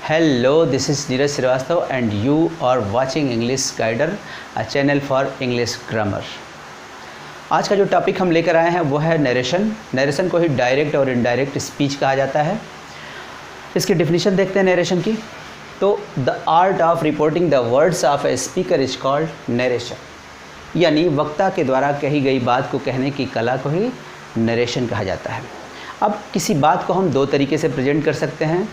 Hello, this is Neeraj Srivastava and you are watching English Guider, a channel for English grammar. आज का जो topic हम लेकर आए हैं वो है नरेशन। नरेशन को ही डायरेक्ट और इनडायरेक्ट स्पीच कहा जाता है। इसकी डेफिनेशन देखते हैं नरेशन की। तो the art of reporting the words of a speaker is called narration, यानी वक्ता के द्वारा कही गई बात को कहने की कला को ही नरेशन कहा जाता है। अब किसी बात को हम दो तरीके से प्रेजेंट कर सकते हैं।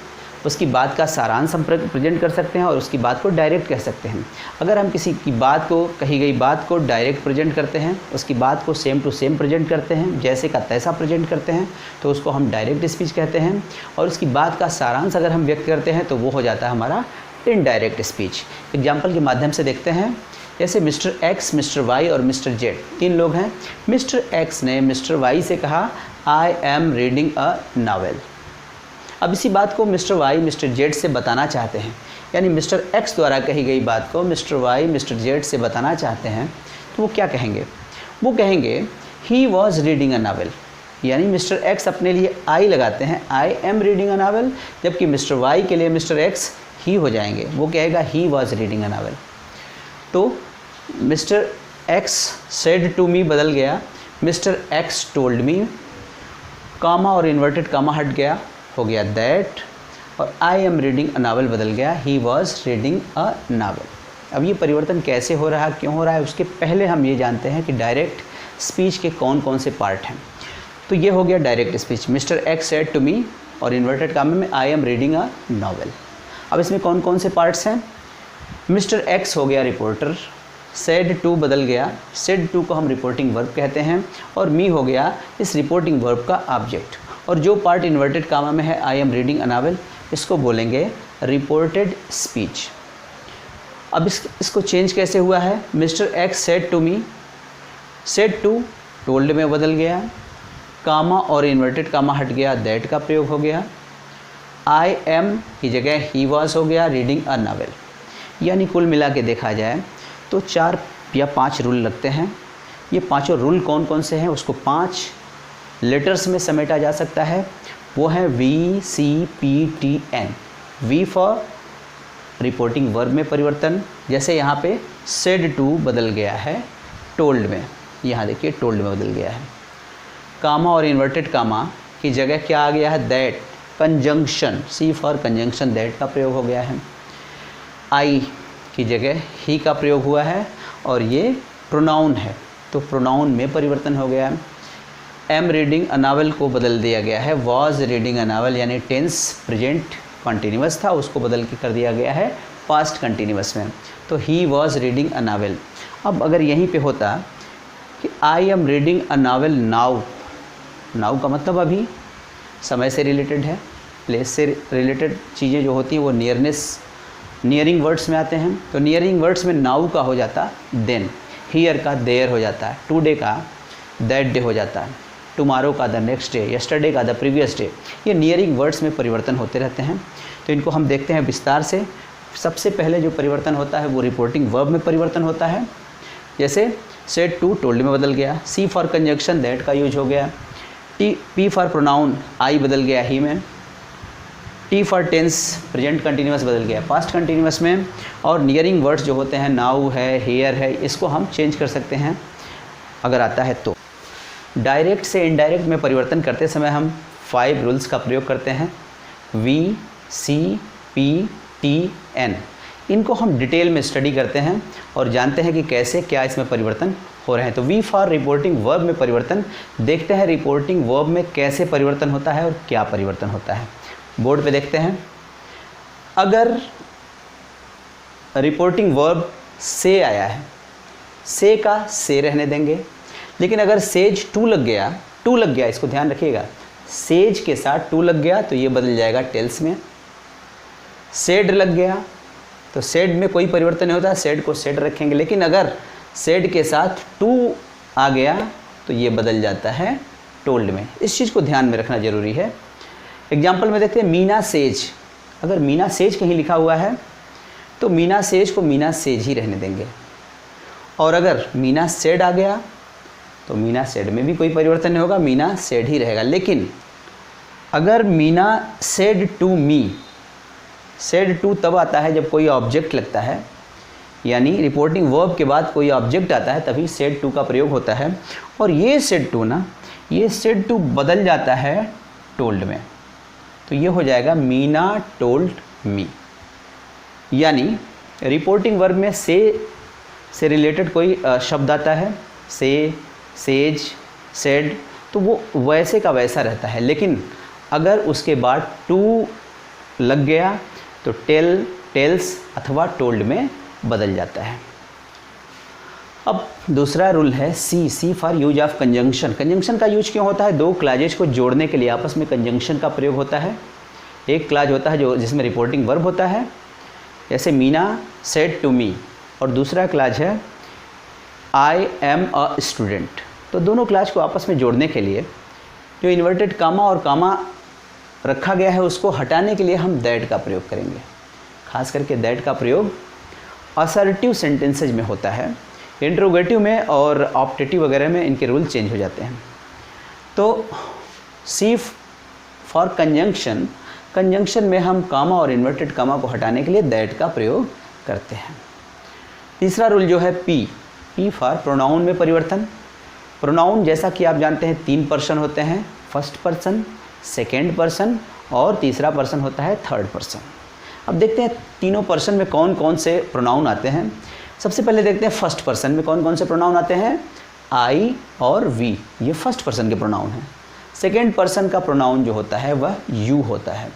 उसकी बात का सारांश हम प्रेजेंट कर सकते हैं और उसकी बात को डायरेक्ट कह सकते हैं। अगर हम किसी की बात को, कही गई बात को डायरेक्ट प्रेजेंट करते हैं, उसकी बात को सेम टू सेम प्रेजेंट करते हैं, जैसे का तैसा प्रेजेंट करते हैं, तो उसको हम डायरेक्ट स्पीच कहते हैं। और उसकी बात का सारांश अगर हम व्यक्त करते हैं तो वो हो जाता है हमारा इनडायरेक्ट स्पीच। एग्जाम्पल के माध्यम से देखते हैं। जैसे मिस्टर एक्स, मिस्टर वाई और मिस्टर जेड, तीन लोग हैं। मिस्टर एक्स ने मिस्टर वाई से कहा, आई एम रीडिंग अ नावल। अब इसी बात को मिस्टर वाई मिस्टर जेड से बताना चाहते हैं, यानी मिस्टर एक्स द्वारा कही गई बात को मिस्टर वाई मिस्टर जेड से बताना चाहते हैं, तो वो क्या कहेंगे? वो कहेंगे he was reading a novel, यानी मिस्टर एक्स अपने लिए आई लगाते हैं, I am reading a novel, जबकि मिस्टर वाई के लिए मिस्टर एक्स ही हो जाएंगे, वो कहेगा he was reading a novel. तो mister X said to me बदल गया, mister X told me, comma और इन्वर्टेड कामा हट गया, हो गया दैट, और I am reading a novel बदल गया he was reading a novel. अब ये परिवर्तन कैसे हो रहा है, क्यों हो रहा है, उसके पहले हम ये जानते हैं कि डायरेक्ट स्पीच के कौन कौन से पार्ट हैं। तो ये हो गया direct speech, mister X said to me और इन्वर्टेड कामा में I am reading a novel. अब इसमें कौन कौन से पार्ट्स हैं? मिस्टर एक्स हो गया रिपोर्टर, सेड टू बदल गया, सेड टू को हम रिपोर्टिंग वर्ब कहते हैं, और मी हो गया इस रिपोर्टिंग वर्ब का ऑब्जेक्ट। और जो पार्ट इन्वर्टेड कामा में है आई एम रीडिंग अ नावल, इसको बोलेंगे रिपोर्टेड स्पीच। अब इसको चेंज कैसे हुआ है? Mister X said to me, said to told में बदल गया, कामा और इन्वर्टेड कामा हट गया, दैट का प्रयोग हो गया, आई एम की जगह ही वॉज हो गया रीडिंग अ नावल। यानी कुल मिला के देखा जाए तो 4 या 5 रूल लगते हैं। ये पांचों रूल कौन कौन से हैं उसको 5 लेटर्स में समेटा जा सकता है। वो है V C P T N. V for reporting verb में परिवर्तन, जैसे यहाँ पे सेड टू बदल गया है टोल्ड में, यहाँ देखिए टोल्ड में बदल गया है। कामा और इन्वर्टेड कामा की जगह क्या आ गया है? That. Conjunction, C for conjunction, that का प्रयोग हो गया है। आई की जगह ही का प्रयोग हुआ है, और ये प्रोनाउन है तो प्रोनाउन में परिवर्तन हो गया है। एम रीडिंग अ नावल को बदल दिया गया है वॉज रीडिंग अ नावल, यानी टेंस प्रेजेंट कॉन्टीन्यूअस था, उसको बदल के कर दिया गया है पास्ट कंटिन्यूअस में, तो he was reading a novel. अब अगर यहीं पे होता कि आई am reading a novel now, now का मतलब अभी, समय से रिलेटेड है, प्लेस से रिलेटेड चीज़ें जो होती हैं वो नियरिंग वर्ड्स में आते हैं। तो नियरिंग वर्ड्स में नाउ का हो जाता देन, हियर का देयर हो जाता है, टुडे का दैट डे हो जाता है, टुमारो का द नेक्स्ट डे, यस्टरडे का द प्रीवियस डे। ये नियरिंग वर्ड्स में परिवर्तन होते रहते हैं, तो इनको हम देखते हैं विस्तार से। सबसे पहले जो परिवर्तन होता है वो रिपोर्टिंग वर्ब में परिवर्तन होता है। जैसे सेड टू टोल्ड में बदल गया, सी फॉर कंजंक्शन दैट का यूज हो गया, पी फॉर प्रोनाउन आई बदल गया ही में, T for tense present continuous बदल गया पास्ट कंटिन्यूअस में, और नियरिंग वर्ड्स जो होते हैं नाउ है, हेयर है, इसको हम चेंज कर सकते हैं अगर आता है तो। डायरेक्ट से इनडायरेक्ट में परिवर्तन करते समय हम 5 रूल्स का प्रयोग करते हैं, V C P T N. इनको हम डिटेल में स्टडी करते हैं और जानते हैं कि कैसे क्या इसमें परिवर्तन हो रहे हैं। तो वी फॉर रिपोर्टिंग वर्ब में परिवर्तन, देखते हैं रिपोर्टिंग वर्ब में कैसे परिवर्तन होता है और क्या परिवर्तन होता है। बोर्ड पे देखते हैं। अगर रिपोर्टिंग वर्ब से आया है, से का से रहने देंगे, लेकिन अगर सेज टू लग गया, इसको ध्यान रखिएगा, सेज के साथ टू लग गया तो ये बदल जाएगा टेल्स में। सेड लग गया तो सेड में कोई परिवर्तन नहीं होता, सेड को सेड रखेंगे, लेकिन अगर सेड के साथ टू आ गया तो ये बदल जाता है टोल्ड में। इस चीज़ को ध्यान में रखना जरूरी है। एग्जाम्पल में देखते हैं मीना सेज। अगर मीना सेज कहीं लिखा हुआ है तो मीना सेज को मीना सेज ही रहने देंगे, और अगर मीना सेड आ गया तो मीना सेड में भी कोई परिवर्तन नहीं होगा, मीना सेड ही रहेगा। लेकिन अगर Meena said to me, said to तब आता है जब कोई ऑब्जेक्ट लगता है, यानी रिपोर्टिंग वर्ब के बाद कोई ऑब्जेक्ट आता है तभी सेड टू का प्रयोग होता है। और ये सेड टू ना, ये सेड टू बदल जाता है टोल्ड में, तो ये हो जाएगा मीना टोल्ड मी। यानी रिपोर्टिंग वर्ब में से रिलेटेड कोई शब्द आता है, से, सेज, सेड, तो वो वैसे का वैसा रहता है। लेकिन अगर उसके बाद टू लग गया तो टेल, टेल्स अथवा टोल्ड में बदल जाता है। अब दूसरा रूल है C for use of conjunction. Conjunction का यूज क्यों होता है? दो क्लाजेज को जोड़ने के लिए आपस में कंजंक्शन का प्रयोग होता है। एक क्लाज होता है जो जिसमें रिपोर्टिंग वर्ब होता है, जैसे मीना सेड टू मी, और दूसरा क्लाज है आई एम अ स्टूडेंट। तो दोनों क्लाज को आपस में जोड़ने के लिए जो इन्वर्टेड कामा और कामा रखा गया है उसको हटाने के लिए हम दैट का प्रयोग करेंगे। खास करके दैट का प्रयोग असर्टिव सेंटेंसेज में होता है, इंट्रोगेटिव में और ऑप्टेटिव वगैरह में इनके रूल चेंज हो जाते हैं। तो सी फॉर कंजंक्शन, कंजंक्शन में हम कामा और इन्वर्टेड कामा को हटाने के लिए दैट का प्रयोग करते हैं। तीसरा रूल जो है पी फॉर प्रोनाउन में परिवर्तन। प्रोनाउन जैसा कि आप जानते हैं 3 पर्सन होते हैं, फर्स्ट पर्सन, सेकेंड पर्सन और तीसरा पर्सन होता है थर्ड पर्सन। अब देखते हैं तीनों पर्सन में कौन कौन से प्रोनाउन आते हैं। सबसे पहले देखते हैं फर्स्ट पर्सन में कौन कौन से प्रोनाउन आते हैं। आई और वी, ये फर्स्ट पर्सन के प्रोनाउन हैं। सेकेंड पर्सन का प्रोनाउन जो होता है वह यू होता है,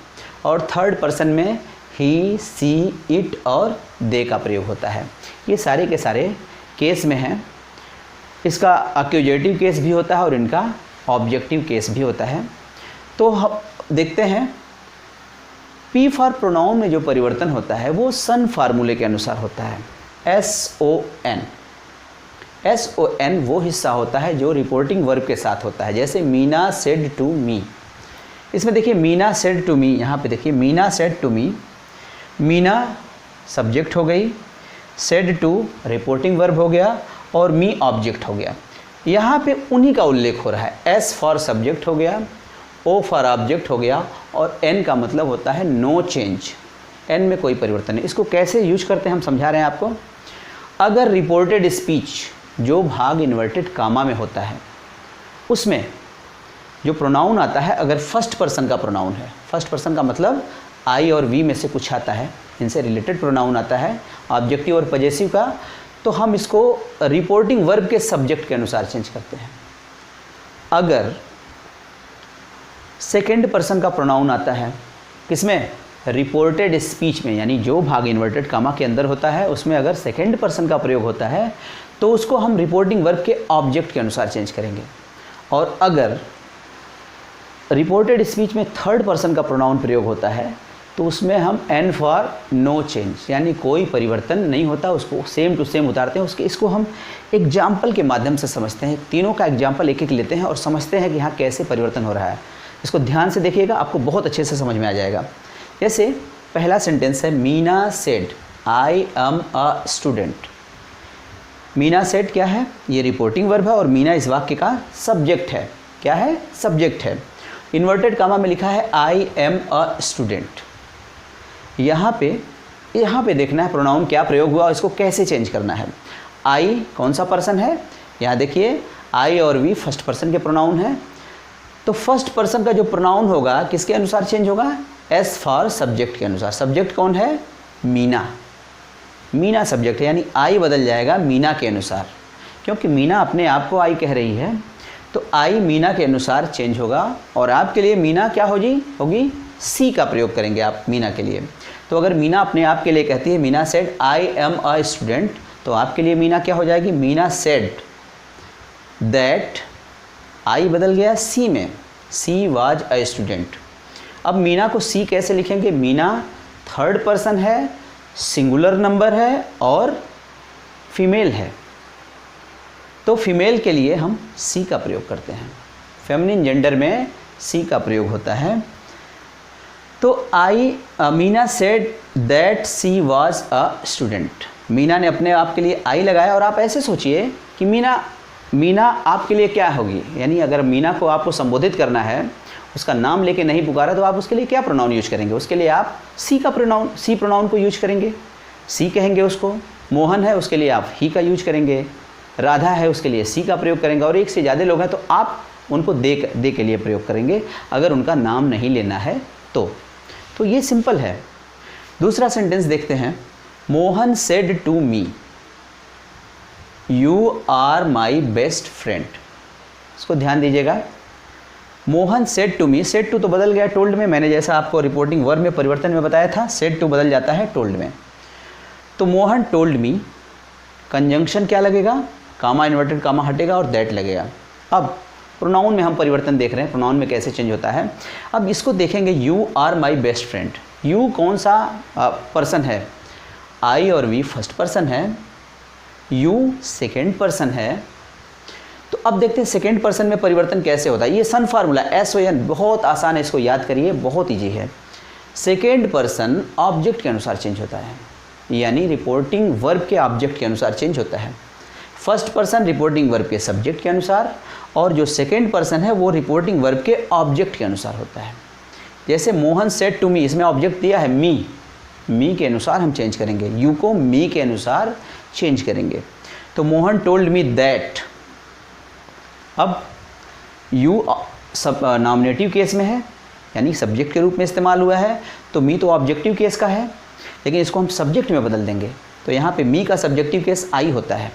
और थर्ड पर्सन में ही, सी, इट और दे का प्रयोग होता है। ये सारे के सारे केस में हैं। इसका एक्यूजेटिव केस भी होता है और इनका ऑब्जेक्टिव केस भी होता है। तो हम देखते हैं पी फॉर प्रोनाउन में जो परिवर्तन होता है वो सन फार्मूले के अनुसार होता है। SON, SON वो हिस्सा होता है जो रिपोर्टिंग वर्ब के साथ होता है। जैसे मीना सेड टू मी, इसमें देखिए मीना सेड टू मी, यहाँ पे देखिए Meena said to me, Meena subject हो गई, सेड टू रिपोर्टिंग वर्ब हो गया और मी ऑब्जेक्ट हो गया। यहाँ पे उन्हीं का उल्लेख हो रहा है। S फॉर सब्जेक्ट हो गया, O फॉर ऑब्जेक्ट हो गया और N का मतलब होता है नो चेंज, N में कोई परिवर्तन नहीं। इसको कैसे यूज करते हैं हम समझा रहे हैं आपको। अगर रिपोर्टेड स्पीच जो भाग इन्वर्टेड कामा में होता है उसमें जो प्रोनाउन आता है अगर फर्स्ट पर्सन का प्रोनाउन है, फर्स्ट पर्सन का मतलब आई और वी में से कुछ आता है, इनसे रिलेटेड प्रोनाउन आता है ऑब्जेक्टिव और पजेसिव का, तो हम इसको रिपोर्टिंग वर्ब के सब्जेक्ट के अनुसार चेंज करते हैं। अगर सेकेंड पर्सन का प्रोनाउन आता है किसमें, रिपोर्टेड स्पीच में, यानी जो भाग इन्वर्टेड कामा के अंदर होता है उसमें अगर सेकेंड पर्सन का प्रयोग होता है तो उसको हम रिपोर्टिंग वर्ब के ऑब्जेक्ट के अनुसार चेंज करेंगे। और अगर रिपोर्टेड स्पीच में थर्ड पर्सन का प्रोनाउन प्रयोग होता है तो उसमें हम N फॉर नो चेंज, यानी कोई परिवर्तन नहीं होता, उसको सेम टू सेम उतारते हैं। इसको हम एग्जाम्पल के माध्यम से समझते हैं। तीनों का एग्जाम्पल एक एक लेते हैं और समझते हैं कि यहाँ कैसे परिवर्तन हो रहा है। इसको ध्यान से देखिएगा, आपको बहुत अच्छे से समझ में आ जाएगा। जैसे पहला सेंटेंस है Meena said I am a student. Meena said क्या है, ये रिपोर्टिंग वर्ब है और मीना इस वाक्य का सब्जेक्ट है। क्या है, सब्जेक्ट है। इन्वर्टेड कामा में लिखा है आई एम अ स्टूडेंट। यहाँ पे देखना है प्रोनाउन क्या प्रयोग हुआ, इसको कैसे चेंज करना है। आई कौन सा पर्सन है, यहाँ देखिए आई और वी फर्स्ट पर्सन के प्रोनाउन है, तो फर्स्ट पर्सन का जो प्रोनाउन होगा किसके अनुसार चेंज होगा, एस फॉर सब्जेक्ट के अनुसार। सब्जेक्ट कौन है, मीना, मीना सब्जेक्ट है, यानी आई बदल जाएगा मीना के अनुसार। क्योंकि मीना अपने आप को आई कह रही है तो आई मीना के अनुसार चेंज होगा। और आपके लिए मीना क्या होगी सी का प्रयोग करेंगे आप मीना के लिए। तो अगर मीना अपने आप के लिए कहती है Meena said I am a student, तो आपके लिए मीना क्या हो जाएगी, मीना सेड दैट, आई बदल गया सी में, सी वाज अ स्टूडेंट। अब मीना को सी कैसे लिखेंगे, मीना थर्ड पर्सन है, सिंगुलर नंबर है और फीमेल है, तो फीमेल के लिए हम सी का प्रयोग करते हैं। फेमिनिन जेंडर में सी का प्रयोग होता है। तो Meena said that she was a student. Meena ने अपने आप के लिए आई लगाया, और आप ऐसे सोचिए कि मीना आपके लिए क्या होगी, यानी अगर मीना को आपको संबोधित करना है, उसका नाम लेके नहीं पुकारा, तो आप उसके लिए क्या प्रोनाउन यूज करेंगे? उसके लिए आप सी प्रोनाउन को यूज करेंगे, सी कहेंगे उसको। मोहन है, उसके लिए आप ही का यूज करेंगे। राधा है, उसके लिए सी का प्रयोग करेंगे। और एक से ज़्यादा लोग हैं तो आप उनको दे के लिए प्रयोग करेंगे, अगर उनका नाम नहीं लेना है तो ये सिंपल है। दूसरा सेंटेंस देखते हैं। Mohan said to me you are my best friend. इसको ध्यान दीजिएगा। Mohan said to me, said to तो बदल गया टोल्ड में, मैंने जैसा आपको रिपोर्टिंग वर्ब में परिवर्तन में बताया था, सेड टू बदल जाता है टोल्ड में। तो मोहन टोल्ड मी, कंजंक्शन क्या लगेगा? कामा, इन्वर्टेड कामा हटेगा और दैट लगेगा। अब प्रोनाउन में हम परिवर्तन देख रहे हैं, प्रोनाउन में कैसे चेंज होता है। अब इसको देखेंगे, you are my best friend. You कौन सा पर्सन है? आई और वी फर्स्ट पर्सन है, यू सेकेंड पर्सन है। तो अब देखते हैं सेकेंड पर्सन में परिवर्तन कैसे होता है। ये सन फार्मूला SON बहुत आसान है, इसको याद करिए, बहुत ईजी है। सेकेंड पर्सन ऑब्जेक्ट के अनुसार चेंज होता है, यानी रिपोर्टिंग वर्ब के ऑब्जेक्ट के अनुसार चेंज होता है। फर्स्ट पर्सन रिपोर्टिंग वर्ब के सब्जेक्ट के अनुसार, और जो सेकेंड पर्सन है वो रिपोर्टिंग वर्ब के ऑब्जेक्ट के अनुसार होता है। जैसे मोहन सेड टू मी, इसमें ऑब्जेक्ट दिया है मी के अनुसार हम चेंज करेंगे, यू को मी के अनुसार चेंज करेंगे। तो मोहन टोल्ड मी दैट, अब यू सब नॉमिनेटिव केस में है, यानी सब्जेक्ट के रूप में इस्तेमाल हुआ है, तो मी तो ऑब्जेक्टिव केस का है, लेकिन इसको हम सब्जेक्ट में बदल देंगे। तो यहाँ पे मी का सब्जेक्टिव केस आई होता है,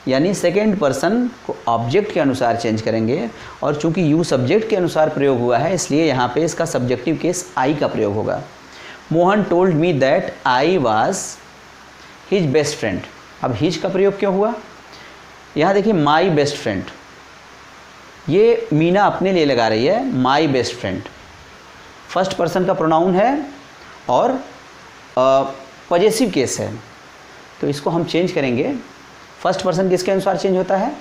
यानी सेकेंड पर्सन को ऑब्जेक्ट के अनुसार चेंज करेंगे। और चूंकि यू सब्जेक्ट के अनुसार प्रयोग हुआ है, इसलिए यहाँ पे इसका सब्जेक्टिव केस आई का प्रयोग होगा। Mohan told me that I was his best friend. अब हिज का प्रयोग क्यों हुआ? यहाँ देखिए, माई बेस्ट फ्रेंड, ये मीना अपने लिए लगा रही है, माई बेस्ट फ्रेंड फर्स्ट पर्सन का प्रोनाउन है और पॉजेसिव केस है, तो इसको हम चेंज करेंगे। फर्स्ट पर्सन किसके अनुसार चेंज होता है?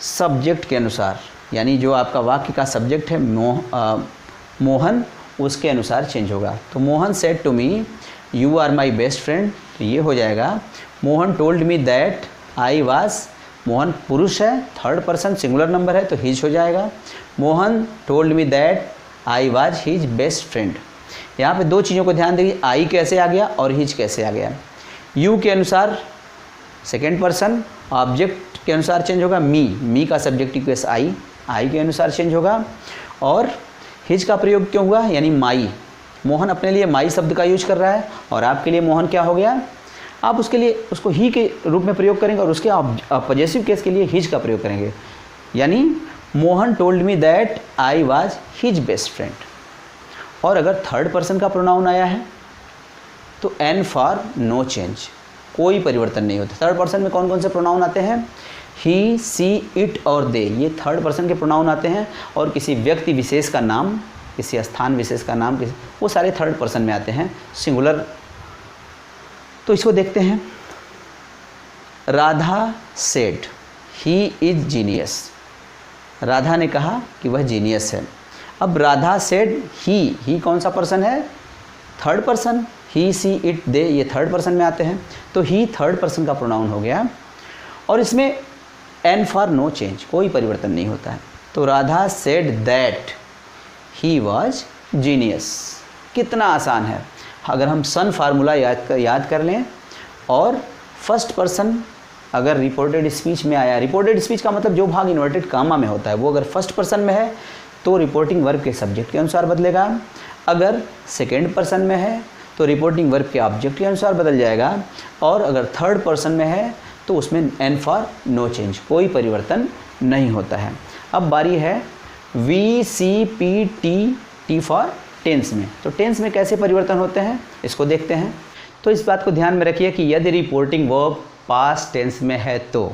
सब्जेक्ट के अनुसार, यानी जो आपका वाक्य का सब्जेक्ट है मोहन, उसके अनुसार चेंज होगा। तो Mohan said to me you are my best friend, तो ये हो जाएगा Mohan told me that I was, Mohan पुरुष है, थर्ड पर्सन सिंगुलर नंबर है तो हिज हो जाएगा। Mohan told me that I was his best friend. यहाँ पे दो चीज़ों को ध्यान दीजिए, आई कैसे आ गया और हिज कैसे आ गया। यू के अनुसार सेकेंड पर्सन, ऑब्जेक्ट के अनुसार चेंज होगा मी का सब्जेक्टिव केस आई के अनुसार चेंज होगा। और हिज का प्रयोग क्यों हुआ? यानी माई, मोहन अपने लिए माई शब्द का यूज कर रहा है और आपके लिए मोहन क्या हो गया? आप उसके लिए उसको ही के रूप में प्रयोग करेंगे और उसके पॉजेसिव केस के लिए हिज का प्रयोग करेंगे, यानी Mohan told me that I was his best friend. और अगर थर्ड पर्सन का प्रोनाउन आया है तो एन फॉर नो चेंज, कोई परिवर्तन नहीं होता। थर्ड पर्सन में कौन कौन से प्रोनाउन आते हैं? ही, सी, इट और दे, ये थर्ड पर्सन के प्रोनाउन आते हैं। और किसी व्यक्ति विशेष का नाम, किसी स्थान विशेष का नाम, वो सारे थर्ड पर्सन में आते हैं, सिंगुलर। तो इसको देखते हैं। Radha said he is genius, Radha ने कहा कि वह जीनियस है। अब राधा सेड ही कौन सा पर्सन है? Third person. He, she, it, they ये थर्ड पर्सन में आते हैं, तो ही थर्ड पर्सन का प्रोनाउन हो गया। और इसमें एन फॉर नो चेंज, कोई परिवर्तन नहीं होता है। तो Radha said that he was genius. कितना आसान है। अगर हम सन फार्मूला याद कर लें और फर्स्ट पर्सन अगर रिपोर्टेड स्पीच में आया, रिपोर्टेड स्पीच का मतलब जो भाग इन्वर्टेड कामा में होता है, वो अगर फर्स्ट पर्सन में है तो रिपोर्टिंग वर्ब के सब्जेक्ट के अनुसार बदलेगा। अगर सेकेंड पर्सन में है तो रिपोर्टिंग वर्ब के ऑब्जेक्ट के अनुसार बदल जाएगा। और अगर थर्ड पर्सन में है तो उसमें एन फॉर नो चेंज, कोई परिवर्तन नहीं होता है। अब बारी है V, C, P, T for tense में। तो टेंस में कैसे परिवर्तन होते हैं इसको देखते हैं। तो इस बात को ध्यान में रखिए कि यदि रिपोर्टिंग वर्ब पास्ट टेंस में है तो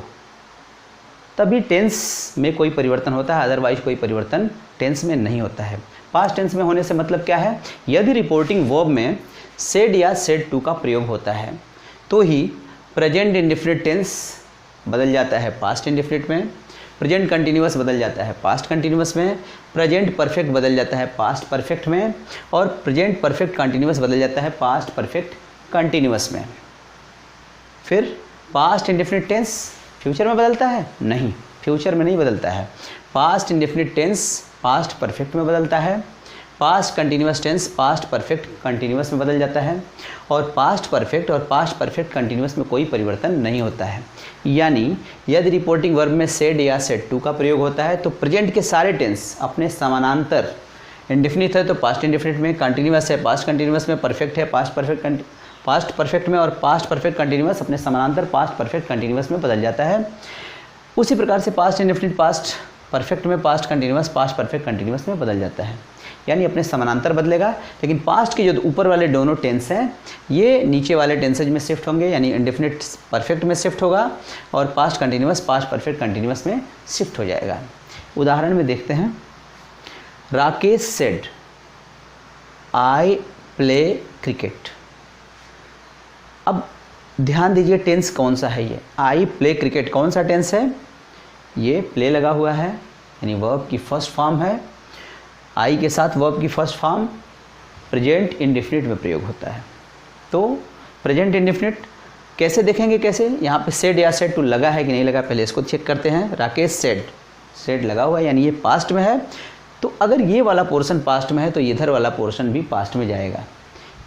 तभी टेंस में कोई परिवर्तन होता है, अदरवाइज कोई परिवर्तन टेंस में नहीं होता है। पास्ट टेंस में होने से मतलब क्या है? यदि रिपोर्टिंग वर्ब में सेड या सेड टू का प्रयोग होता है तो ही प्रेजेंट इंडेफिनिट टेंस बदल जाता है पास्ट इंडेफिनिट में, प्रेजेंट कंटिन्यूअस बदल जाता है पास्ट कंटिन्यूअस में, प्रेजेंट परफेक्ट बदल जाता है पास्ट परफेक्ट में, और प्रेजेंट परफेक्ट कंटिन्यूअस बदल जाता है पास्ट परफेक्ट कंटिन्यूअस में। फिर पास्ट इंडेफिनिट टेंस फ्यूचर में बदलता है? नहीं, फ्यूचर में नहीं बदलता है। Past indefinite tense past perfect में बदलता है। Past continuous tense past perfect continuous में बदल जाता है। और पास्ट परफेक्ट और पास्ट परफेक्ट कंटिन्यूअस में कोई परिवर्तन नहीं होता है। यानी यदि रिपोर्टिंग वर्ब में सेड या सेड टू का प्रयोग होता है तो प्रेजेंट के सारे टेंस अपने समानांतर, इंडेफिनिट है तो पास्ट इंडेफिनिट में, कंटिन्यूअस है पास्ट कंटिन्यूअस में, परफेक्ट है पास्ट परफेक्ट में, और पास्ट परफेक्ट कंटिन्यूअस अपने समानांतर पास्ट परफेक्ट कंटिन्यूअस में बदल जाता है। उसी प्रकार से पास्ट इंडेफिनिट पास्ट परफेक्ट में, past continuous past perfect continuous में बदल जाता है। यानी अपने समानांतर बदलेगा, लेकिन पास्ट के जो ऊपर वाले दोनों टेंस हैं ये नीचे वाले टेंसेज में शिफ्ट होंगे, यानी इंडेफिनिट परफेक्ट में शिफ्ट होगा और past continuous past perfect continuous में शिफ्ट हो जाएगा। उदाहरण में देखते हैं, Rakesh said I play cricket. अब ध्यान दीजिए टेंस कौन सा है ये, आई प्ले क्रिकेट कौन सा टेंस है? ये प्ले लगा हुआ है, यानी वर्ब की फर्स्ट फॉर्म है। आई के साथ वर्ब की फर्स्ट फॉर्म प्रेजेंट इंडेफिनिट में प्रयोग होता है। तो प्रेजेंट इंडेफिनिट कैसे देखेंगे, कैसे? यहाँ पे सेड या सेड टू लगा है कि नहीं लगा, पहले इसको चेक करते हैं। राकेश सेड, सेड लगा हुआ है यानी ये पास्ट में है, तो अगर ये वाला पोर्शन पास्ट में है तो इधर वाला पोर्शन भी पास्ट में जाएगा।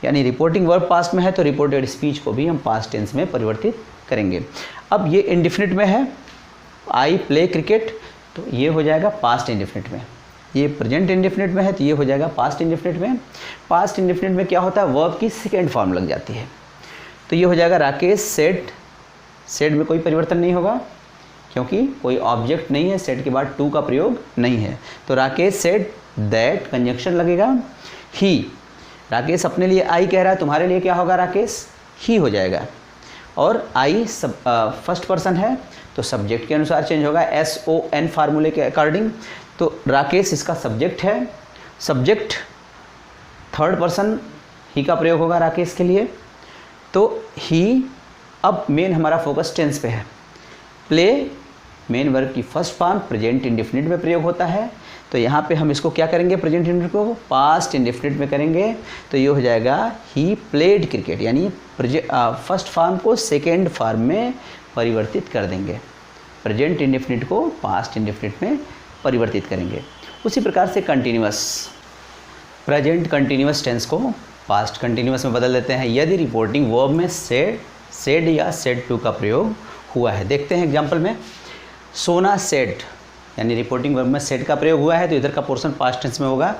यानी रिपोर्टिंग वर्ब पास्ट में है तो रिपोर्टेड स्पीच को भी हम पास्ट टेंस में परिवर्तित करेंगे। अब ये इंडेफिनिट में है, आई प्ले क्रिकेट, तो ये हो जाएगा पास्ट इंडेफिनिट में। ये प्रेजेंट इंडेफिनिट में है तो ये हो जाएगा पास्ट इंडेफिनिट में। पास्ट इंडेफिनिट में क्या होता है, वर्ब की सेकेंड फॉर्म लग जाती है, तो ये हो जाएगा राकेश सेड। सेड में कोई परिवर्तन नहीं होगा क्योंकि कोई ऑब्जेक्ट नहीं है, सेड के बाद टू का प्रयोग नहीं है, तो राकेश सेड दैट कंजंक्शन लगेगा। ही, राकेश अपने लिए आई कह रहा है, तुम्हारे लिए क्या होगा राकेश? ही हो जाएगा। और आई फर्स्ट पर्सन है तो सब्जेक्ट के अनुसार चेंज होगा, SON फार्मूले के अकॉर्डिंग। तो राकेश इसका सब्जेक्ट है, सब्जेक्ट थर्ड पर्सन ही का प्रयोग होगा राकेश के लिए, तो ही। अब मेन हमारा फोकस टेंस पे है। प्ले मेन वर्ब की फर्स्ट फॉर्म प्रेजेंट इंडेफिनिट में प्रयोग होता है, तो यहाँ पे हम इसको क्या करेंगे, प्रेजेंट इंडेफिनिट को पास्ट इंडेफिनिट में करेंगे, तो ये हो जाएगा ही प्लेड क्रिकेट, यानी फर्स्ट फॉर्म को सेकेंड फॉर्म में परिवर्तित कर देंगे, प्रेजेंट इंडेफिनिट को पास्ट इंडेफिनिट में परिवर्तित करेंगे। उसी प्रकार से कंटिन्यूअस, प्रेजेंट कंटिन्यूअस टेंस को पास्ट कंटिन्यूअस में बदल देते हैं यदि रिपोर्टिंग वर्ब में सेड या सेड टू का प्रयोग हुआ है। देखते हैं एग्जाम्पल में, सोना सेड, यानी रिपोर्टिंग वर्ब में सेड का प्रयोग हुआ है तो इधर का पोर्शन पास्ट टेंस में होगा।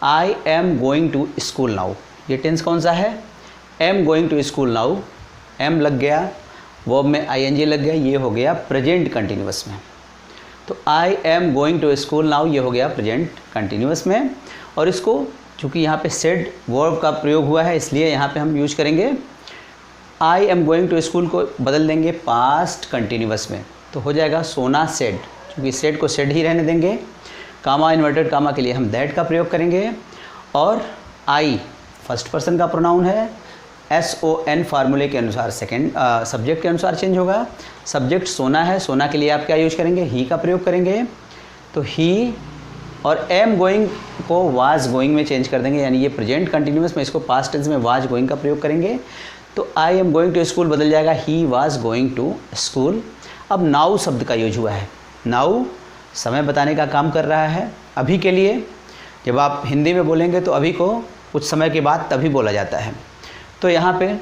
I am going to school now, ये टेंस कौन सा है? Am going to school now, am लग गया, वर्ब में ING लग गया, ये हो गया प्रेजेंट कंटिन्यूअस में। तो I am going to school now ये हो गया प्रेजेंट कंटिन्यूअस में, और इसको चूँकि यहाँ पे सेड वर्ब का प्रयोग हुआ है इसलिए यहाँ पे हम यूज करेंगे I am going to school को बदल देंगे पास्ट कंटिन्यूअस में, तो हो जाएगा सोना सेड, क्योंकि सेड को सेड ही रहने देंगे। कामा इन्वर्टेड कामा के लिए हम दैट का प्रयोग करेंगे, और आई फर्स्ट पर्सन का प्रोनाउन है, SON फार्मूले के अनुसार सेकेंड सब्जेक्ट के अनुसार चेंज होगा। सब्जेक्ट सोना है, सोना के लिए आप क्या यूज करेंगे, ही का प्रयोग करेंगे, तो ही, और एम गोइंग को वाज गोइंग में चेंज कर देंगे, यानी ये प्रेजेंट कंटिन्यूअस में इसको पास्ट टेंस में वाज गोइंग का प्रयोग करेंगे, तो I am going to school बदल जाएगा he was going to school. अब नाउ शब्द का यूज हुआ है, नाउ समय बताने का काम कर रहा है, अभी के लिए। जब आप हिंदी में बोलेंगे तो अभी को कुछ समय के बाद तभी बोला जाता है, तो यहाँ पे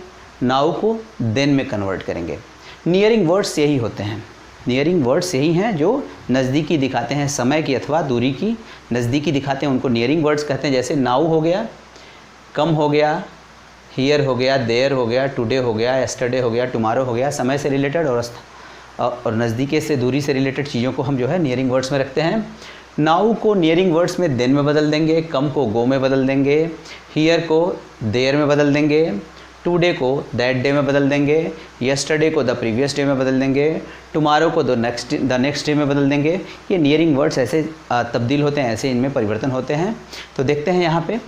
नाउ को देन में कन्वर्ट करेंगे। नियरिंग वर्ड्स यही होते हैं, नियरिंग वर्ड्स यही हैं जो नज़दीकी दिखाते हैं, समय की अथवा दूरी की नज़दीकी दिखाते हैं, उनको नियरिंग वर्ड्स कहते हैं। जैसे नाउ हो गया, कम हो गया, हियर हो गया, देयर हो गया, टुडे हो गया, यस्टरडे हो गया, टुमारो हो गया, समय से रिलेटेड और नज़दीकी से दूरी से रिलेटेड चीज़ों को हम जो है नियरिंग वर्ड्स में रखते हैं। नाउ को नियरिंग वर्ड्स में देन में बदल देंगे, कम को गो में बदल देंगे, हियर को देयर में बदल देंगे, टुडे को दैट डे में बदल देंगे, यस्टरडे को द प्रीवियस डे में बदल देंगे, टुमारो को द नेक्स्ट डे में बदल देंगे। ये नियरिंग वर्ड्स ऐसे तब्दील होते हैं, ऐसे इनमें परिवर्तन होते हैं। तो देखते हैं यहाँ पे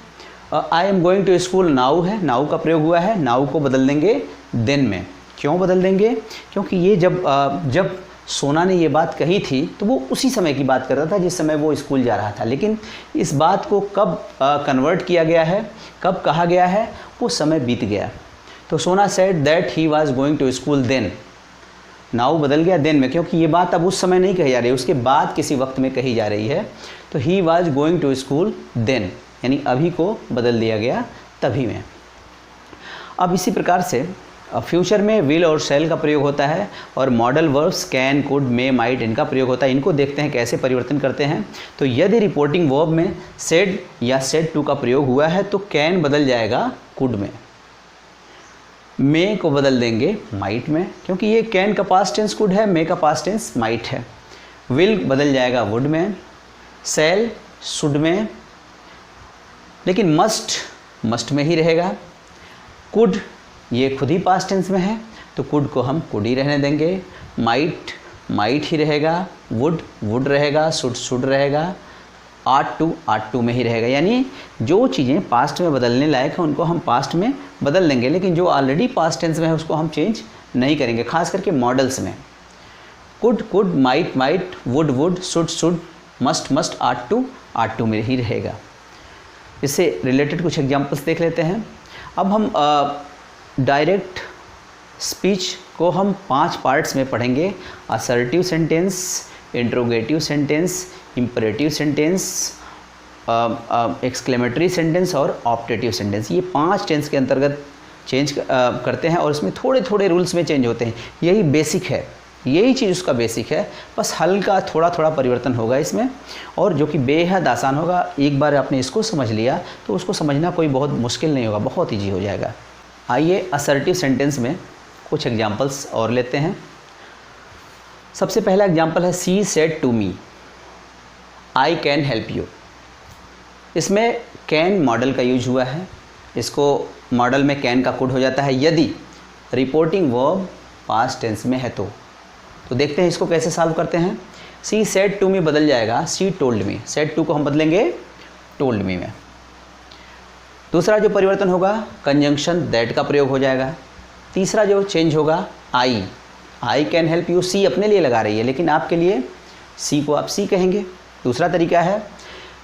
I am going to school now है, नाउ का प्रयोग हुआ है, नाउ को बदल देंगे देन में। क्यों बदल देंगे? क्योंकि ये जब सोना ने ये बात कही थी तो वो उसी समय की बात कर रहा था जिस समय वो स्कूल जा रहा था, लेकिन इस बात को कब कन्वर्ट किया गया है, कब कहा गया है, वो समय बीत गया। तो Sona said that he was going to school then, now बदल गया देन में, क्योंकि ये बात अब उस समय नहीं कही जा रही है, उसके बाद किसी वक्त में कही जा रही है। तो he was going to school then, यानी अभी को बदल दिया गया तभी में। अब इसी प्रकार से फ्यूचर में विल और शैल का प्रयोग होता है, और modal verbs can, could, may, might इनका प्रयोग होता है। इनको देखते हैं कैसे परिवर्तन करते हैं। तो यदि रिपोर्टिंग वर्ब में सेड या सेड टू का प्रयोग हुआ है तो कैन बदल जाएगा कुड में, मे को बदल देंगे माइट में, क्योंकि ये कैन का पास्ट टेंस कुड है, मे का पास्ट टेंस माइट है। विल बदल जाएगा वुड में, शैल शुड में, लेकिन मस्ट में ही रहेगा। कुड ये खुद ही पास्ट टेंस में है तो कुड को हम कुड ही रहने देंगे। माइट ही रहेगा, वुड रहेगा, शुड रहेगा, आट टू में ही रहेगा। यानी जो चीज़ें पास्ट में बदलने लायक हैं उनको हम पास्ट में बदल देंगे, लेकिन जो ऑलरेडी पास्ट टेंस में है उसको हम चेंज नहीं करेंगे, खास करके मॉडल्स में। Could, might, would, should, must, ought to में ही रहेगा। इससे रिलेटेड कुछ एग्जाम्पल्स देख लेते हैं। अब हम डायरेक्ट स्पीच को हम 5 पार्ट्स में पढ़ेंगे। Assertive sentence, interrogative sentence, imperative sentence, exclamatory sentence और ऑप्टेटिव सेंटेंस। ये 5 टेंस के अंतर्गत चेंज करते हैं, और इसमें थोड़े थोड़े रूल्स में चेंज होते हैं। यही बेसिक है, यही चीज़ उसका बेसिक है, बस हल्का थोड़ा थोड़ा परिवर्तन होगा इसमें, और जो कि बेहद आसान होगा। एक बार आपने इसको समझ लिया तो उसको समझना कोई बहुत मुश्किल नहीं होगा, बहुत ईजी हो जाएगा। आइए असर्टिव सेंटेंस में कुछ एग्जाम्पल्स और लेते हैं। सबसे पहला एग्जाम्पल है she said to me I can help you. इसमें कैन मॉडल का यूज हुआ है, इसको मॉडल में कैन का कुड हो जाता है यदि रिपोर्टिंग वर्ब पास्ट टेंस में है तो देखते हैं इसको कैसे सॉल्व करते हैं। सी सेड टू मी बदल जाएगा she told me, said to को हम बदलेंगे टोल्ड मी में। दूसरा जो परिवर्तन होगा कंजंक्शन दैट का प्रयोग हो जाएगा। तीसरा जो चेंज होगा आई कैन हेल्प यू, सी अपने लिए लगा रही है लेकिन आपके लिए सी को आप सी कहेंगे। दूसरा तरीका है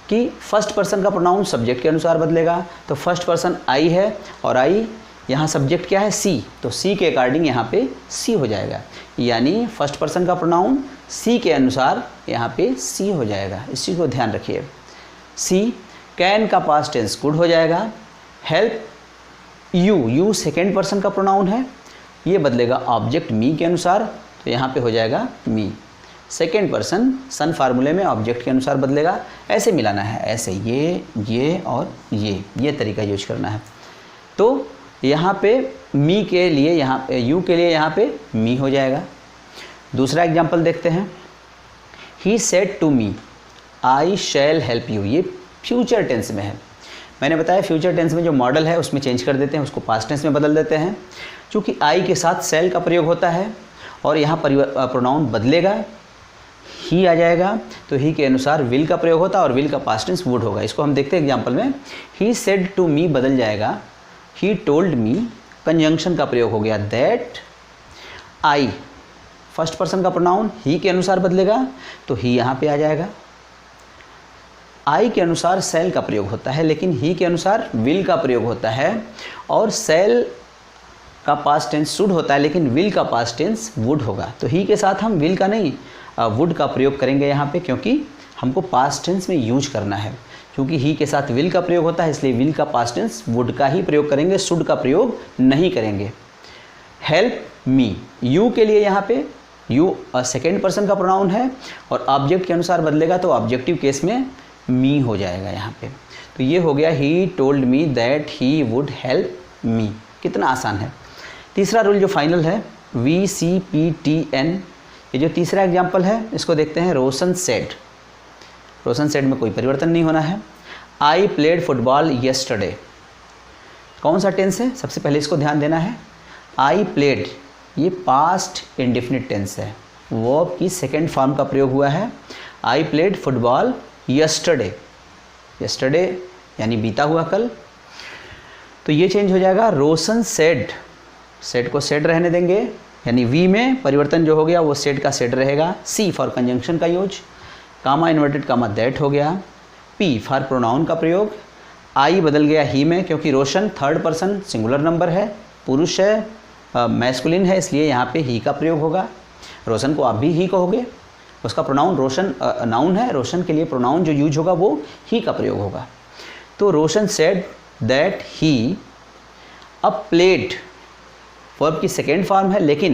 कि फर्स्ट पर्सन का प्रोनाउन सब्जेक्ट के अनुसार बदलेगा, तो फर्स्ट पर्सन आई है और आई यहाँ सब्जेक्ट क्या है सी, तो सी के अकॉर्डिंग यहाँ पे सी हो जाएगा, यानी फर्स्ट पर्सन का प्रोनाउन सी के अनुसार यहाँ पे सी हो जाएगा। इस चीज़ को ध्यान रखिए। सी कैन का पास्ट टेंस कुड हो जाएगा। हेल्प यू सेकेंड पर्सन का प्रोनाउन है, ये बदलेगा ऑब्जेक्ट मी के अनुसार, तो यहाँ पे हो जाएगा मी। सेकेंड पर्सन सन फार्मूले में ऑब्जेक्ट के अनुसार बदलेगा। ऐसे मिलाना है, ऐसे ये और ये तरीका यूज करना है। तो यहाँ पे मी के लिए यहाँ पे यू के लिए यहाँ पे मी हो जाएगा। दूसरा एग्जाम्पल देखते हैं। He said to me I shall help you, ये फ्यूचर टेंस में है। मैंने बताया फ्यूचर टेंस में जो मॉडल है उसमें चेंज कर देते हैं, उसको पास्ट टेंस में बदल देते हैं। चूँकि आई के साथ शैल का प्रयोग होता है और यहाँ प्रोनाउन बदलेगा, ही आ जाएगा, तो ही के अनुसार विल का प्रयोग होता है और विल का पास्ट टेंस वुड होगा। इसको हम देखते हैं एग्जाम्पल में। ही सेड टू मी बदल जाएगा ही टोल्ड मी, कंजंक्शन का प्रयोग हो गया दैट। आई फर्स्ट पर्सन का प्रोनाउन ही के अनुसार बदलेगा, तो ही यहाँ पे आ जाएगा। आई के अनुसार शैल का प्रयोग होता है लेकिन ही के अनुसार विल का प्रयोग होता है, और शैल का पास्ट टेंस शुड होता है लेकिन विल का पास्ट टेंस वुड होगा। तो ही के साथ हम विल का नहीं वुड का प्रयोग करेंगे यहाँ पे, क्योंकि हमको पास्ट टेंस में यूज करना है। क्योंकि ही के साथ विल का प्रयोग होता है इसलिए विल का पास्ट टेंस वुड का ही प्रयोग करेंगे, शुड का प्रयोग नहीं करेंगे। हेल्प मी, यू के लिए यहाँ पे यू सेकेंड पर्सन का प्रोनाउन है और ऑब्जेक्ट के अनुसार बदलेगा तो ऑब्जेक्टिव केस में मी हो जाएगा यहाँ पे। तो ये हो गया he told me that he would help me. कितना आसान है। तीसरा रूल जो फाइनल है VCPTN, ये जो तीसरा एग्जाम्पल है इसको देखते हैं। रोशन सेड, रोशन सेड में कोई परिवर्तन नहीं होना है। आई प्लेड फुटबॉल येस्टरडे, कौन सा टेंस है सबसे पहले इसको ध्यान देना है। आई प्लेड ये पास्ट इंडेफिनिट टेंस है, वर्ब की सेकेंड फॉर्म का प्रयोग हुआ है। I played football yesterday, yesterday यानी बीता हुआ कल, तो ये चेंज हो जाएगा। रोशन सेड, सेड को सेड रहने देंगे, यानी वी में परिवर्तन जो हो गया वो सेड का सेड रहेगा। सी फॉर कंजंक्शन का use, comma inverted comma that हो गया। पी फॉर प्रोनाउन का प्रयोग। आई बदल गया ही में क्योंकि रोशन थर्ड पर्सन सिंगुलर नंबर है पुरुष है, मैस्कुलिन है, इसलिए यहाँ पे ही का प्रयोग होगा। रोशन को आप भी ही कहोगे, उसका प्रोनाउन रोशन नाउन है, रोशन के लिए प्रोनाउन जो यूज होगा वो ही का प्रयोग होगा। तो Roshan said that he a played verb की सेकेंड फॉर्म है, लेकिन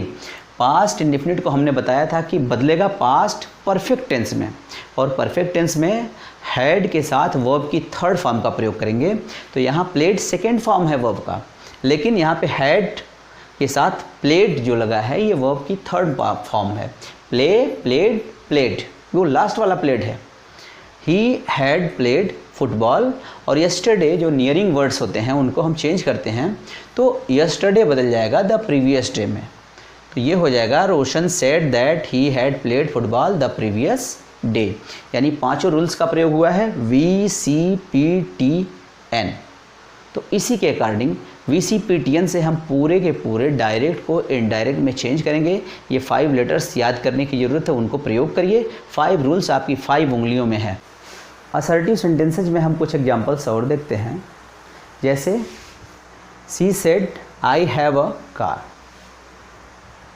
पास्ट इंडेफिनिट को हमने बताया था कि बदलेगा पास्ट परफेक्ट टेंस में, और परफेक्ट टेंस में हैड के साथ वर्ब की थर्ड फॉर्म का प्रयोग करेंगे। तो यहाँ प्लेड सेकेंड फॉर्म है वर्ब का, लेकिन यहाँ पे हैड के साथ प्लेड जो लगा है ये वर्ब की थर्ड फॉर्म है। प्ले, प्लेड, प्लेड, वो लास्ट वाला प्लेड है। ही हैड प्लेड फुटबॉल, और यस्टरडे जो नियरिंग वर्ड्स होते हैं उनको हम चेंज करते हैं, तो यस्टरडे बदल जाएगा द प्रीवियस डे में। तो ये हो जाएगा Roshan said that he had played football the previous day. यानी पांचों रूल्स का प्रयोग हुआ है, VCPTN। तो इसी के अकॉर्डिंग VCPTN से हम पूरे के पूरे डायरेक्ट को इनडायरेक्ट में चेंज करेंगे। ये 5 लेटर्स याद करने की ज़रूरत है, उनको प्रयोग करिए। 5 रूल्स आपकी 5 उंगलियों में है। असर्टिव सेंटेंसेज में हम कुछ एग्जांपल्स और देखते हैं, जैसे she said I have a car.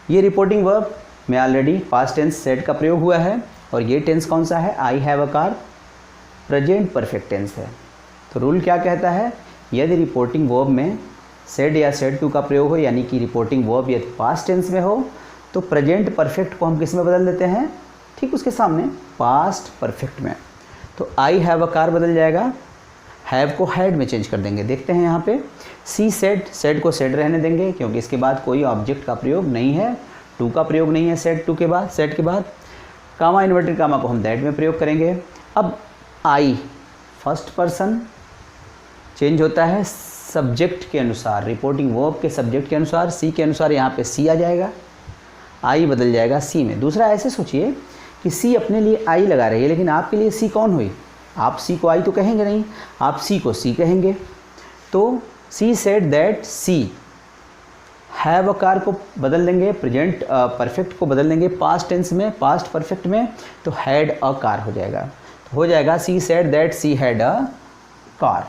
ये रिपोर्टिंग वर्ब में ऑलरेडी पास्ट टेंस सेड का प्रयोग हुआ है, और ये टेंस कौन सा है, I have a car, present perfect tense है। तो रूल क्या कहता है, यदि रिपोर्टिंग वर्ब में सेड या सेड टू का प्रयोग हो, यानी कि रिपोर्टिंग वर्ब यदि पास्ट टेंस में हो, तो प्रेजेंट परफेक्ट को हम किस में बदल देते हैं, ठीक उसके सामने पास्ट परफेक्ट में। तो आई हैव अ कार बदल जाएगा, हैव को हैड में चेंज कर देंगे। देखते हैं यहाँ पे सी सेड, सेड को सेड रहने देंगे क्योंकि इसके बाद कोई ऑब्जेक्ट का प्रयोग नहीं है, टू का प्रयोग नहीं है सेड टू के बाद, सेड के बाद। कामा इन्वर्टेड कामा को हम दैट में प्रयोग करेंगे। अब आई फर्स्ट पर्सन चेंज होता है सब्जेक्ट के अनुसार, रिपोर्टिंग वर्ब के सब्जेक्ट के अनुसार, सी के अनुसार यहाँ पे सी आ जाएगा, आई बदल जाएगा सी में। दूसरा ऐसे सोचिए कि सी अपने लिए आई लगा रही है, लेकिन आपके लिए सी कौन हुई, आप सी को आई तो कहेंगे नहीं, आप सी को सी कहेंगे। तो she said that she have a car को बदल देंगे, प्रेजेंट परफेक्ट को बदल देंगे पास्ट टेंस में, पास्ट परफेक्ट में, तो हैड अ कार हो जाएगा। तो हो जाएगा सी said that she had a car.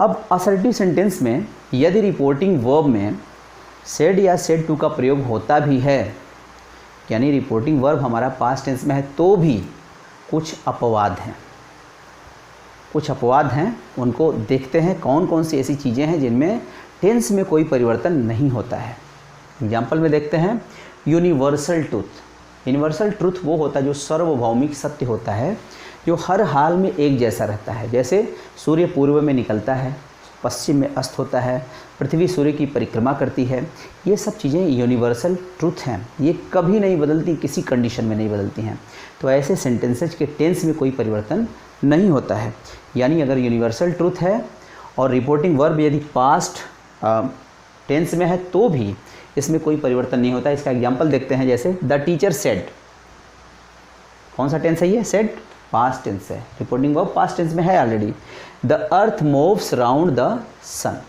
अब असर्टिव सेंटेंस में यदि रिपोर्टिंग वर्ब में सेड या सेड टू का प्रयोग होता भी है, यानी रिपोर्टिंग वर्ब हमारा पास्ट टेंस में है, तो भी कुछ अपवाद हैं, कुछ अपवाद हैं। उनको देखते हैं कौन कौन सी ऐसी चीज़ें हैं जिनमें टेंस में कोई परिवर्तन नहीं होता है। एग्जाम्पल में देखते हैं यूनिवर्सल ट्रूथ। यूनिवर्सल ट्रूथ वो होता है जो सार्वभौमिक सत्य होता है, जो हर हाल में एक जैसा रहता है। जैसे सूर्य पूर्व में निकलता है, पश्चिम में अस्त होता है, पृथ्वी सूर्य की परिक्रमा करती है, ये सब चीज़ें यूनिवर्सल ट्रूथ हैं, ये कभी नहीं बदलती, किसी कंडीशन में नहीं बदलती हैं। तो ऐसे सेंटेंसेज के टेंस में कोई परिवर्तन नहीं होता है। यानी अगर यूनिवर्सल ट्रूथ है और रिपोर्टिंग वर्ब यदि पास्ट टेंस में है, तो भी इसमें कोई परिवर्तन नहीं होता। इसका एग्जाम्पल देखते हैं, जैसे द टीचर सेड, कौन सा टेंस है ये, सेड पास्ट टेंस है, रिपोर्टिंग वर्ब पास्ट टेंस में है already. The earth moves round the sun,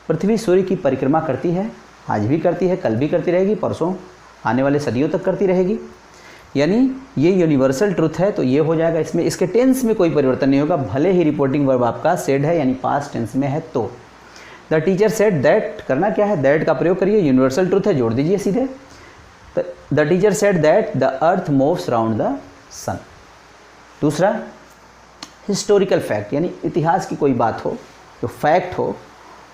पृथ्वी सूर्य की परिक्रमा करती है, आज भी करती है, कल भी करती रहेगी, परसों आने वाले सदियों तक करती रहेगी। यानी ये यूनिवर्सल ट्रूथ है, तो ये हो जाएगा इसमें, इसके टेंस में कोई परिवर्तन नहीं होगा, भले ही रिपोर्टिंग वर्ब आपका सेड है यानी पास्ट टेंस में है। तो द टीचर सेड दैट, करना क्या है, दैट का प्रयोग करिए, यूनिवर्सल ट्रूथ है, जोड़ दीजिए सीधे। The teacher said that the earth moves round the sun. दूसरा हिस्टोरिकल फैक्ट, यानी इतिहास की कोई बात हो, जो फैक्ट हो,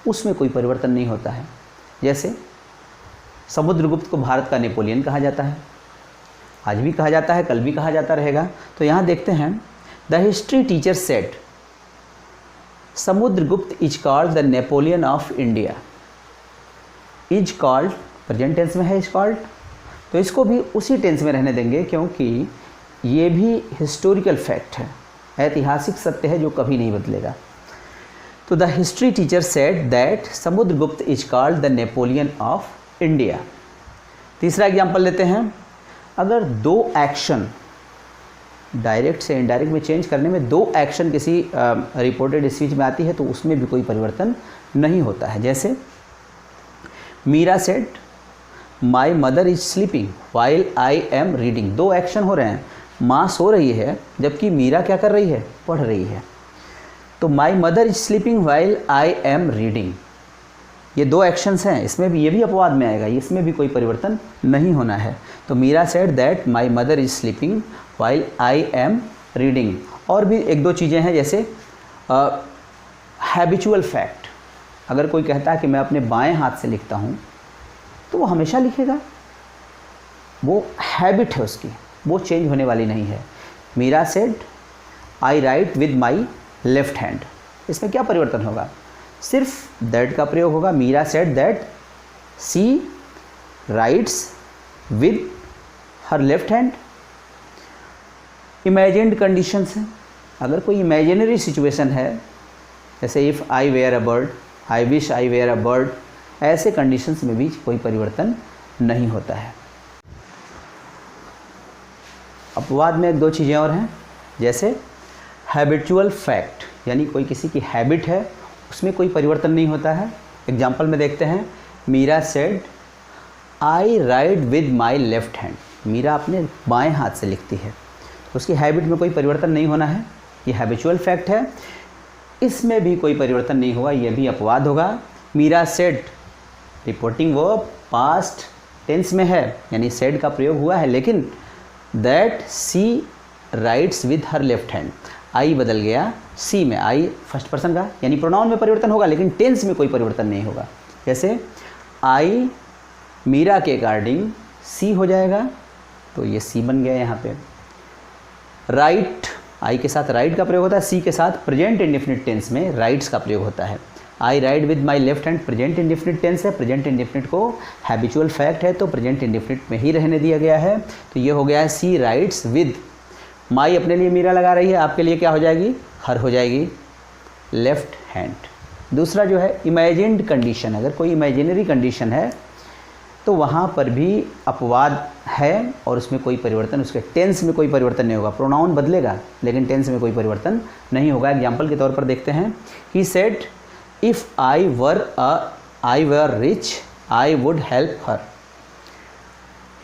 उसमें कोई परिवर्तन नहीं होता है। जैसे समुद्रगुप्त को भारत का नेपोलियन कहा जाता है, आज भी कहा जाता है, कल भी कहा जाता रहेगा। तो यहाँ देखते हैं the history teacher said Samudragupta is called the Napoleon of India. Is called present tense में है, इज कॉल्ड, तो इसको भी उसी टेंस में रहने देंगे क्योंकि ये भी हिस्टोरिकल फैक्ट है, ऐतिहासिक सत्य है जो कभी नहीं बदलेगा। तो the history teacher said that Samudragupta is called the Napoleon of India. तीसरा एग्जाम्पल लेते हैं, अगर दो एक्शन डायरेक्ट से इनडायरेक्ट में चेंज करने में दो एक्शन किसी रिपोर्टेड स्पीच में आती है तो उसमें भी कोई परिवर्तन नहीं होता है। जैसे Meera said my mother is sleeping while I am reading, दो एक्शन हो रहे हैं, माँ सो रही है जबकि मीरा क्या कर रही है, पढ़ रही है। तो माई mother is sleeping while I am reading, ये दो एक्शंस हैं, इसमें भी ये भी अपवाद में आएगा, इसमें भी कोई परिवर्तन नहीं होना है। तो Meera said that my mother is sleeping while I am reading. और भी एक दो चीज़ें हैं, जैसे हैबिचुअल फैक्ट। अगर कोई कहता है कि मैं अपने बाएं हाथ से लिखता हूँ, तो वो हमेशा लिखेगा, वो हैबिट है उसकी, वो चेंज होने वाली नहीं है। Meera said I write with my left hand, इसमें क्या परिवर्तन होगा? सिर्फ दैट का प्रयोग होगा। Meera said that she writes with her left hand. Imagined conditions हैं, अगर कोई इमेजिनरी सिचुएशन है, जैसे if I were a bird, I wish I were a bird, ऐसे कंडीशंस में भी कोई परिवर्तन नहीं होता है। अपवाद में दो चीज़ें और हैं, जैसे हैबिचुअल फैक्ट, यानी कोई किसी की हैबिट है, उसमें कोई परिवर्तन नहीं होता है। एग्जाम्पल में देखते हैं, Meera said I write with my left hand, Meera अपने बाएं हाथ से लिखती है, उसकी हैबिट में कोई परिवर्तन नहीं होना है, ये हैबिचुअल फैक्ट है, इसमें भी कोई परिवर्तन नहीं होगा, ये भी अपवाद होगा। Meera said, reporting verb past tense में है, यानी सेड का प्रयोग हुआ है, लेकिन that she writes with her left hand, I बदल गया सी में, आई फर्स्ट पर्सन का, यानी प्रोनाउन में परिवर्तन होगा, लेकिन टेंस में कोई परिवर्तन नहीं होगा। जैसे आई मीरा के अकॉर्डिंग सी हो जाएगा, तो ये सी बन गया यहाँ पे। राइट, आई के साथ राइट का प्रयोग होता है, सी के साथ प्रेजेंट इंडेफिनिट टेंस में राइट्स का प्रयोग होता है। I write with my left hand present indefinite tense है, प्रेजेंट इंडेफिनिट को हैबिचुअल फैक्ट है, तो प्रेजेंट इंडेफिनिट में ही रहने दिया गया है। तो ये हो गया है सी राइट्स विद, माई अपने लिए मीरा लगा रही है, आपके लिए क्या हो जाएगी? हर हो जाएगी, लेफ्ट हैंड। दूसरा जो है इमेजिन्ड कंडीशन, अगर कोई इमेजिनरी कंडीशन है तो वहाँ पर भी अपवाद है और उसमें कोई परिवर्तन, उसके टेंस में कोई परिवर्तन नहीं होगा। प्रोनाउन बदलेगा लेकिन टेंस में कोई परिवर्तन नहीं होगा। एग्जाम्पल के तौर पर देखते हैं, he said if I were rich I would help her.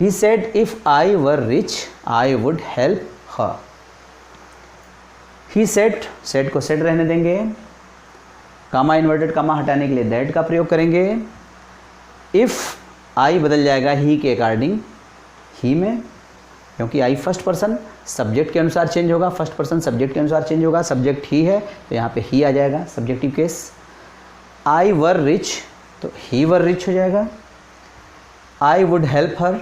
He said if I were rich I would help her. He said, said को सेड रहने देंगे, कामा इन्वर्टेड कामा हटाने के लिए दैट का प्रयोग करेंगे। इफ़ आई बदल जाएगा ही के अकॉर्डिंग ही में, क्योंकि आई फर्स्ट पर्सन सब्जेक्ट के अनुसार चेंज होगा, फर्स्ट पर्सन सब्जेक्ट के अनुसार चेंज होगा, सब्जेक्ट ही है तो यहाँ पे ही आ जाएगा, subjective case. I were rich तो ही वर रिच हो जाएगा। आई वुड हेल्प हर,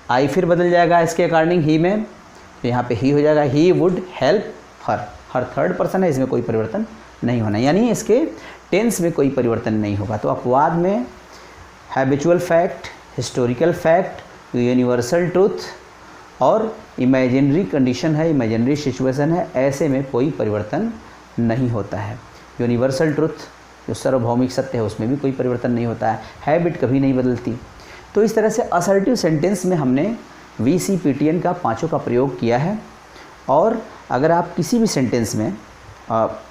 आई फिर बदल जाएगा इसके अकॉर्डिंग ही में, तो यहाँ पे ही हो जाएगा, he would help her. Her third person है, इसमें कोई परिवर्तन नहीं होना, यानी इसके टेंस में कोई परिवर्तन नहीं होगा। तो अपवाद में habitual fact, historical fact, universal truth और इमेजिनरी कंडीशन है, इमेजिनरी सिचुएशन है, ऐसे में कोई परिवर्तन नहीं होता है। यूनिवर्सल ट्रूथ जो सार्वभौमिक सत्य है उसमें भी कोई परिवर्तन नहीं होता है, हैबिट कभी नहीं बदलती। तो इस तरह से असर्टिव सेंटेंस में हमने VCPTN का पाँचों का प्रयोग किया है। और अगर आप किसी भी सेंटेंस में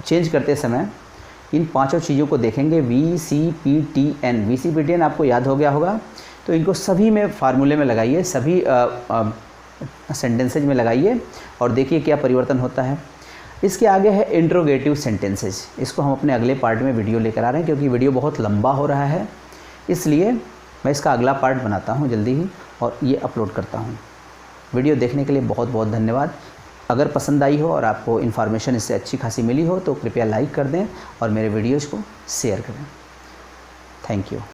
चेंज करते समय इन पांचों चीज़ों को देखेंगे, VCPTN, VCPTN आपको याद हो गया होगा, तो इनको सभी में फार्मूले में लगाइए, सभी सेंटेंसेज में लगाइए और देखिए क्या परिवर्तन होता है। इसके आगे है इंट्रोगेटिव सेंटेंसेज, इसको हम अपने अगले पार्ट में वीडियो लेकर आ रहे हैं, क्योंकि वीडियो बहुत लंबा हो रहा है, इसलिए मैं इसका अगला पार्ट बनाता हूँ जल्दी ही और ये अपलोड करता हूँ। वीडियो देखने के लिए बहुत बहुत धन्यवाद। अगर पसंद आई हो और आपको इन्फॉर्मेशन इससे अच्छी खासी मिली हो तो कृपया लाइक कर दें और मेरे वीडियोज़ को शेयर करें। Thank you.